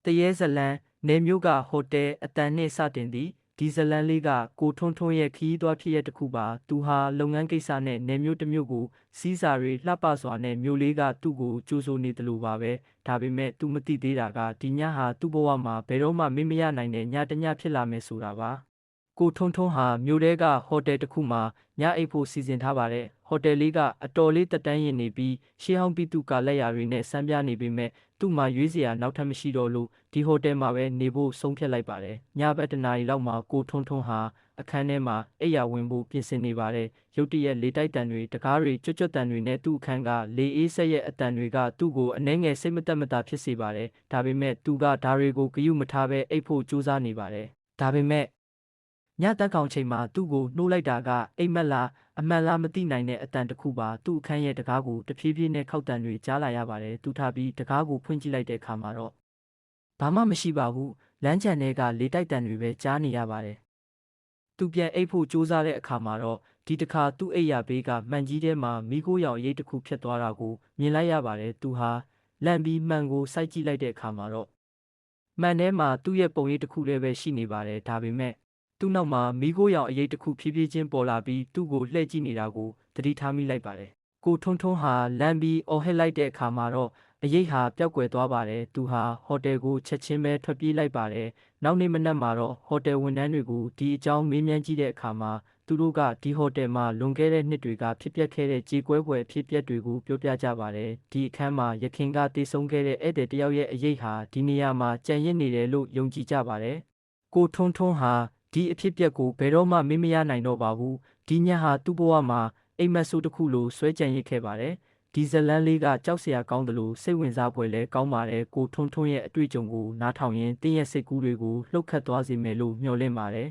တရေဇလန်နေမျိုးကဟိုတယ်အတန်နှင့်စတင်သည်ဒီဇလန်လေးကကိုထွန်းထွန်းရဲ့ခီးသွားဖြစ်ရတစ်ခုပါသူဟာလုပ်ငန်းကိစ္စနဲ့နေမျိုးတစ်မျိုးကိုစီးစာတွေလှပစွာနဲ့မျိုးလေးကသူ့ကိုကြိုးဆိုနေတယ်လို့ပါပဲဒါပေမဲ့သူမသိသေးတာကဒီညဟာသူ့ဘဝမှာဘယ်တော့မှမေ့မရနိုင်တဲ့ညတစ်ညဖြစ်လာမယ်ဆိုတာပါကိုထွန်းထွန်းဟာမြို့ထဲကဟိုတယ်တစ်ခုမှာညအိပ်ဖို့စီစဉ်ထားပါတယ်ဟိုတယ်လေးကအတော်လေးတက်တန်းရင်နေပြီးရှေးဟောင်းပြည်သူကလက်ရာတွေနဲ့စမ်းပြနေပေမဲ့သူ့မှာရွေးစရာနောက်ထပ်မရှိတော့လို့ဒီဟိုတယ်မှာပဲနေဖို့ဆုံးဖြတ်လိုက်ပါတယ်ညဘက်တနာရီလောက်မှာကိုထွန်းထွန်းဟာအခန်းထဲမှာအိပ်ယာဝင်ဖို့ပြင်ဆင်နေပါတယ်ရုတ်တရက်လေတိုက်တန်တွေတကားတွေကြွတ်တန်တွေနဲ့သူ့အခန်းကလေအေးဆက်ရဲ့အတန်တွေကသူ့ကိုအနှဲငယ်စိတ်မတက်မတာဖြစ်စေပါတယ်ဒါပေမဲ့သူကဓာတွေကိုဂရုမထားဘဲအိပ်ဖို့ကြိုးစားနေပါတယ်ဒါပေမဲ့ညတက်ကောင်ချိန်မှာသူ့ကိုနှိုးလိုက်တာကအိမ်မက်လားအမှန်လားမသိနိုင်တဲ့အတန်တစ်ခုပါသူ့အခန်းရဲ့တကားကိုတဖြည်းဖြည်းနဲ့ခောက်တန်တွေကြားလာရပါတယ်သူထားပြီးတကားကိုဖွင့်ကြည့်လိုက်တဲ့အခါမှာတော့ဘာမှမရှိပါဘူးလမ်းချန်ထဲကလေတိုက်တန်တွေပဲကြားနေရပါတယ်သူပြန်အိပ်ဖို့ကြိုးစားတဲ့အခါမှာတော့ဒီတစ်ခါသူ့အိပ်ယာဘေးကမှန်ကြီးထဲမှာမိခိုးရောင်ရိပ်တစ်ခုဖြတ်သွားတာကိုမြင်လိုက်ရပါတယ်သူဟာလန့်ပြီးမှန်ကိုစိုက်ကြည့်လိုက်တဲ့အခါမှာတော့မှန်ထဲမှာသူ့ရဲ့ပုံရိပ်တစ်ခုတည်းပဲရှိနေပါတယ်ဒါပေမဲ့သူ့နောက်မှာမိခိုးရောင်အရိပ်တစ်ခုဖြည်းဖြည်းချင်းပေါ်လာပြီးသူ့ကိုလှည့်ကြည့်နေတာကိုသတိထားမိလိုက်ပါတယ်ကိုထွန်းထွန်းဟာလမ်းပြီးအော်ဟစ်လိုက်တဲ့အခါမှာတော့အရိပ်ဟာပျောက်ကွယ်သွားပါတယ်သူဟာဟိုတယ်ကိုချက်ချင်းပဲထွက်ပြေးလိုက်ပါတယ်နောက်နေ့မနက်မှာတော့ဟိုတယ်ဝန်ထမ်းတွေကိုဒီအကြောင်းမေးမြန်းကြည့်တဲ့အခါမှာသူတို့ကဒီဟိုတယ်မှာလွန်ခဲ့တဲ့နှစ်တွေကဖြစ်ပျက်ခဲ့တဲ့ကြေကွဲပွဲဖြစ်ပျက်တွေကိုပြောပြကြပါတယ်ဒီအခန်းမှာရခင်ကတည်ဆုံခဲ့တဲ့ဧည့်သည်တယောက်ရဲ့အရိပ်ဟာဒီနေရာမှာကြံရစ်နေတယ်လို့ယုံကြည်ကြပါတယ်ကိုထွန်းထွန်းဟာဒီအဖြစ်အပျက်ကိုဘယ်တော့မှမေ့မရနိုင်တော့ပါဘူးဒီညဟာသူ့ဘဝမှာအိမ်မက်ဆိုးတစ်ခုလိုဆွဲကြံရစ်ခဲ့ပါတယ်ဒီဇလန်လေးကကြောက်စရာကောင်းတယ်လို့စိတ်ဝင်စားဖွယ်လဲကောင်းပါတယ်ကိုထွန်းထွန်းရဲ့အတွေ့အကြုံကိုနားထောင်ရင်းတင်းရဲ့စိတ်ကူးတွေကိုလှုပ်ခတ်သွားစေမယ်လို့မျှော်လင့်ပါတယ်